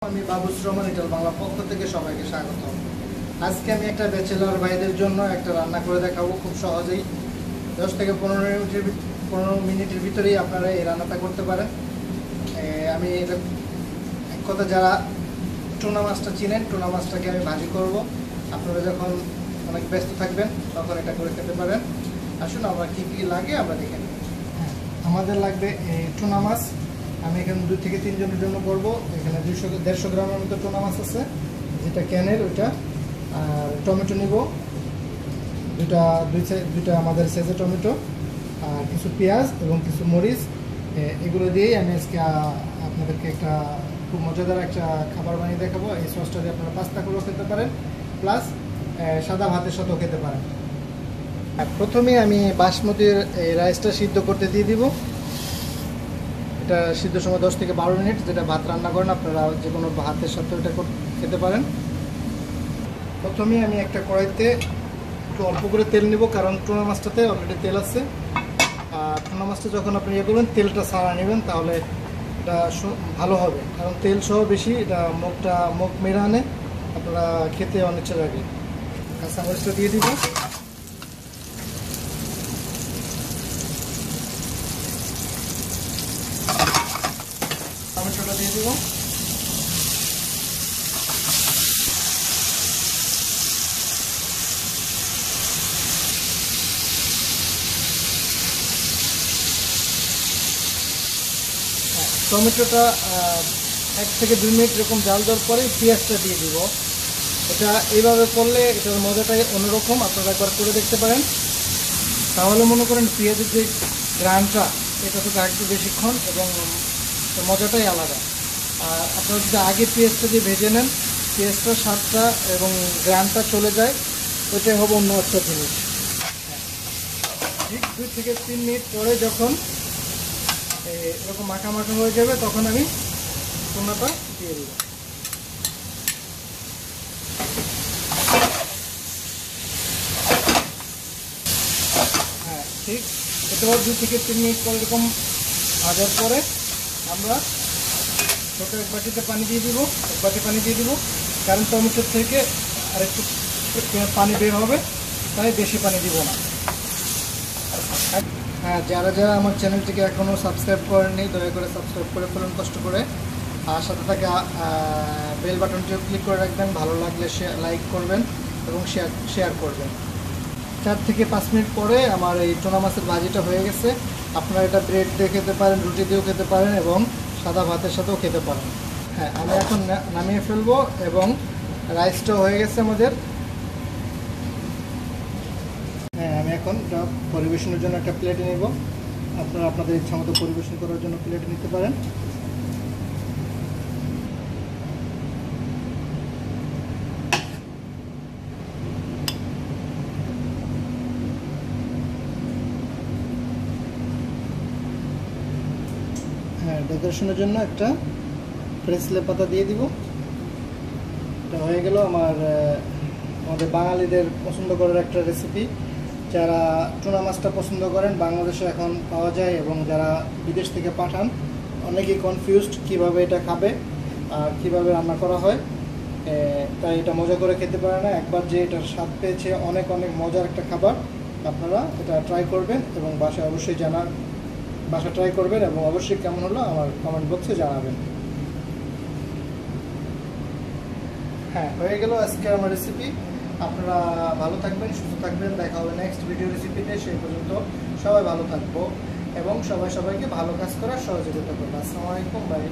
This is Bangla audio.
আমি বাবুস রহমান ইটাল বাংলা পক্ষ থেকে সবাইকে স্বাগত। আজকে আমি একটা ব্যাচেলর ভাইদের জন্য একটা রান্না করে দেখাবো। খুব সহজেই 10 থেকে 15 মিনিটের ভিতরেই আপনারা এই রান্নাটা করতে পারেন। আমি এটা এক কথা যারা টুনা মাছটা চিনেন, টুনা মাছটাকে আমি ভাজি করব। আপনারা যখন অনেক ব্যস্ত থাকবেন তখন এটা করে খেতে পারেন। আসুন আমরা কী কী লাগে আমরা দেখে নিই। আমাদের লাগবে এই টুনা মাছ। আমি এখানে 2 থেকে 3 জনের জন্য করব। এখানে 150 গ্রামের মতো টুনা মাছ আছে, যেটা ক্যানের ওইটা। আর টমেটো নিব দুইটা আমাদের সাইজের টমেটো, আর কিছু পেঁয়াজ এবং কিছু মরিচ। এগুলো দিয়েই আমি আজকে আপনাদেরকে একটা খুব মজাদার একটা খাবার বানিয়ে দেখাবো। এই সসটা দিয়ে আপনারা পাস্তা করেও খেতে পারেন, প্লাস সাদা ভাতের সাথেও খেতে পারেন। প্রথমে আমি বাসমতির এই রাইসটা সিদ্ধ করতে দিয়ে দিব। এটা সিদ্ধ সময় 10 থেকে 12 মিনিট। যেটা ভাত রান্না করেন আপনারা যে কোনো ভাতের সাথে এটা খেতে পারেন। প্রথমে আমি একটা কড়াইতে একটু অল্প করে তেল নিব, কারণ টুনা মাছটাতে অলরেডি তেল আছে। আর টুনা মাছটা যখন আপনি ইয়ে করবেন তেলটা ছাড়া নেবেন, তাহলে এটা ভালো হবে। কারণ তেল সহ বেশি এটা মুখ মেরে আনে, আপনারা খেতে অনিচ্ছা লাগে। কাঁচা মরিচটা দিয়ে দিব। টমেটোটা দিয়ে দিব। টমেটোটা 1 থেকে 2 মিনিট এরকম জাল দেওয়ার পরে পেঁয়াজটা দিয়ে দিব। এটা এইভাবে করলে এটার মজাটাই অন্যরকম। আপনারা একবার করে দেখতে পারেন, তাহলে মনে করেন পেঁয়াজের যে গ্রানটা এটা তো থাকবে বেশিক্ষণ এবং মজাটাই আলাদা। আর আপনারা যদি আগে পেঁয়াজটা দিয়ে ভেজে নেন, পেঁয়াজটার স্বাদটা এবং গ্রানটা চলে যায়, ওইটাই হবে অন্য একটা জিনিস। ঠিক 2 থেকে 3 মিনিট পরে যখন এরকম মাখা মাখা হয়ে যাবে, তখন আমি টুনাটা দিয়ে দেব। হ্যাঁ, ঠিক এটা 2 থেকে 3 মিনিট পরে এরকম ভাজার পরে আমরা ছোটো এক বাটিতে পানি দিয়ে দিব। এক বাটি পানি দিয়ে দিব, কারণ টমেটোর থেকে আর একটু পানি বের হবে, তাই বেশি পানি দিব না। হ্যাঁ, যারা আমার চ্যানেলটিকে এখনও সাবস্ক্রাইব করেননি, দয়া করে সাবস্ক্রাইব করে ফেলুন কষ্ট করে। আর সাথে থাকা বেল বাটনটিও ক্লিক করে রাখবেন। ভালো লাগলে লাইক করবেন এবং শেয়ার করবেন। 4 থেকে 5 মিনিট পরে আমার এই টুনা মাছের ভাজিটা হয়ে গেছে। আপনারা এটা ব্রেড দিয়ে খেতে পারেন, রুটি দিয়েও খেতে পারেন এবং সাদা ভাতের সাথেও খেতে পারেন। হ্যাঁ, আমি এখন নামিয়ে ফেলবো এবং রাইসটাও হয়ে গেছে আমাদের। হ্যাঁ, আমি এখন এটা পরিবেশনের জন্য একটা প্লেটে নেব। আপনারা আপনাদের ইচ্ছা মতো পরিবেশন করার জন্য প্লেটে নিতে পারেন। হ্যাঁ, ডেকোরেশনের জন্য একটা প্রেসলে পাতা দিয়ে দিব। এটা হয়ে গেল আমাদের বাঙালিদের পছন্দ করার একটা রেসিপি। যারা টুনা মাছটা পছন্দ করেন, বাংলাদেশে এখন পাওয়া যায়, এবং যারা বিদেশ থেকে পাঠান, অনেকেই কনফিউজড কীভাবে এটা খাবে আর কীভাবে রান্না করা হয়। তাই এটা মজা করে খেতে পারে না। একবার যে এটার স্বাদ পেয়েছে, অনেক মজার একটা খাবার। আপনারা এটা ট্রাই করবেন এবং বাসা ট্রাই করবেন এবং অবশ্যই কেমন হলো আমার কমেন্ট বক্সে জানাবেন। হ্যাঁ, হয়ে গেল আজকে আমার রেসিপি। আপনারা ভালো থাকবেন, সুস্থ থাকবেন। দেখা হবে নেক্সট ভিডিও রেসিপিতে। সেই পর্যন্ত সবাই ভালো থাকবো এবং সবাইকে ভালো কাজ করার সহযোগিতা করবো। আসসালামু আলাইকুম, বাই।